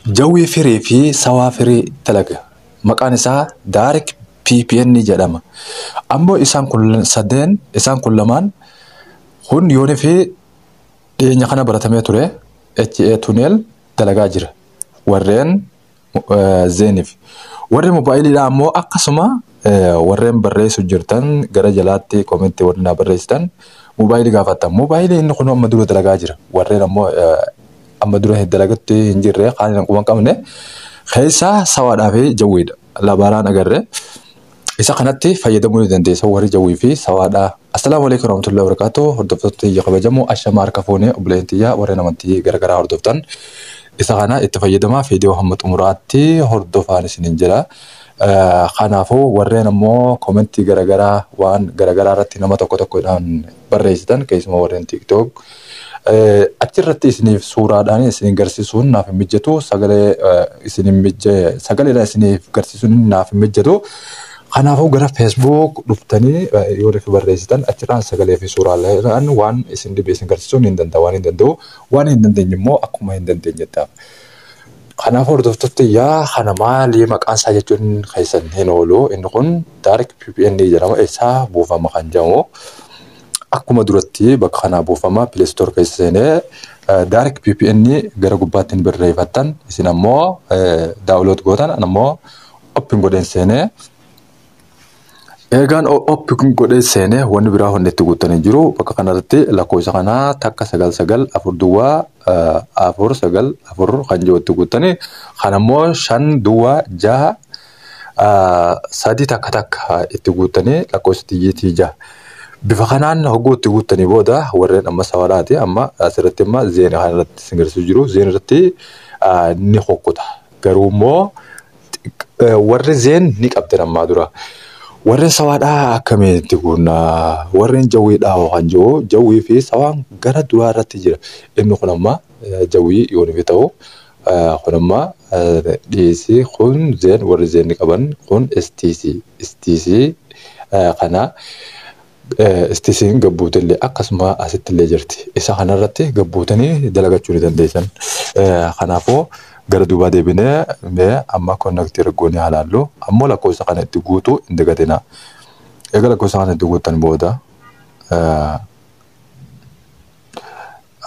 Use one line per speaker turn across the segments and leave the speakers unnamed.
Jawwi firii fi sawaa firii talaga. Maqaan isaa Direct VPN jedhama. Ammoo isaan kun lamaan kun yoonii fi dhiyeenya kana baratamee ture HA tunnel dalagaa jira. Warreen Zenif. Warreen mobaayiliidhaa ammoo akkasuma warreen barreessu jirtan gara jalaatti komentii warreen barreessitan mobaayilii gaafatan. Mobaayilii inni kun amma dura dalagaa jira. Warreen ammoo amma dura dalagatti hin jirre qaaliin quban qabne keessa sawaadhaa fi jawwiidha. Labaaraan agarre isa kanatti fayyadamuu ni dandeessa warri jawwii fi sawaadhaa. Assalaamu alaykum warahmatullahi wabarakatuh. Hordoftoota kabajamoo ashama harka fuunee obboleettiyaa warreen amantii garagaraa hordoftan isa kana itti fayyadamaa viidiyoo hamma xumuraatti hordofaan isiniin jira. Kanaafuu warreen ammoo komentii garagaraa waan garagaraa irratti nama tokkodhaan barreessitan keessumaa warreen TikTok achirratti isiniif suuraadhaan isiniin garsiisuun naaf hin mijjatu sagaleedhaan isiniif garsiisuun naaf hin mijjatu. Kanaafuu gara Facebook dhuftanii yoo barreessitan achirraan sagalee fi suuraaleen waan isin dhibee isin garsiisuun hin danda'a waan hin danda'u waan hin dandeenye immoo akkuma hin dandeenyettaaf. Kanaafuu hordoftoota kana maalii maqaan isaa jechuun keessan hin oolu inni kun Direct VPN jedhama. Isaa buufama kan jedhamu akkuma duratti bakka kanaa buufama Play Store keessa seenee Direct VPN gara gubbaatti barreeffattan isin ammoo daawunlood gootan ammoo open godheen seenee eegaan open godheen seenee wanni biraa hundeetti guuttanii jiru bakka kanarratti lakkoofsa kanaa takka 99 duwwaa 494 kan jirutti guuttanii kan ammoo 5 duwwaa 6 3 takka itti guuttanii lakkoofsa tiyyiitii 6. Bifa kanaan hogguutti guuttanii booda warreen amma sawaadhaati amma asirratti amma zeena kanarratti singarsiisu jiru. Zeena irratti ni hokkuta. Garuu immoo warri zeen ni qabdan ammaa dura. Warreen sawaadhaa akkamitti guunnaa warreen jawwiidhaa kan jiru jawwii fi sawaan gara duraa irratti jira. Inni kun amma jawwii yoonii fi ta'u kun amma dhiyeessii kun zeen warri zeen ni qaban kun STC kana. Istisiin gabbuutillee akkasuma asittillee jirti. Isa kanarratti gabbuutanii dalagachuu ni dandeessan. Kanaafuu gara duubaa deebinee amma konnektii ergoonii halaallu ammoo lakkoofsa kana itti guutuu hin dagatinaa. Egaa lakkoofsa kana itti guutan booda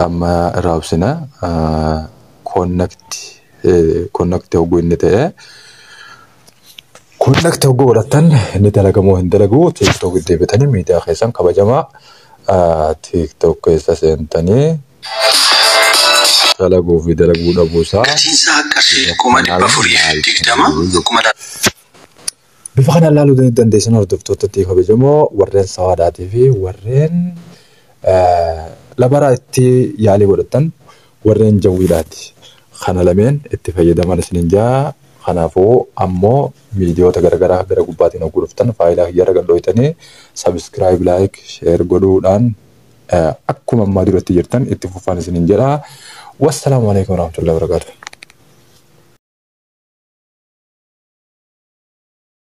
amma raabsina konnektii hogguu inni ta'e. Konnektii hogguu godhatan inni dalagamoo hin dalagu TikTok deebitanii miidiyaa keessan kabajamaa TikTok keessa seentanii dalaguu fi dalaguu dhabuusaa. Bifa kanaan ilaaluu dandeessan hordoftoota kabajamoo warreen sawaadhaatii fi warreen labaraa itti yaalii godhatan warreen jawwiidhaati. Kana lameen itti fayyadaman isiniin jaa. Kanaafuu ammoo viidiyoota garagaraa gara gubbaatiin hogguu dhuftan faayilaa kiyya irra dhoytanii subscribe, like, share godhuudhaan akkuma ammaa duratti jirtan itti fufaan isiniin jedha. Wassalaamu alaykum warahmatullahi wabarakatuh.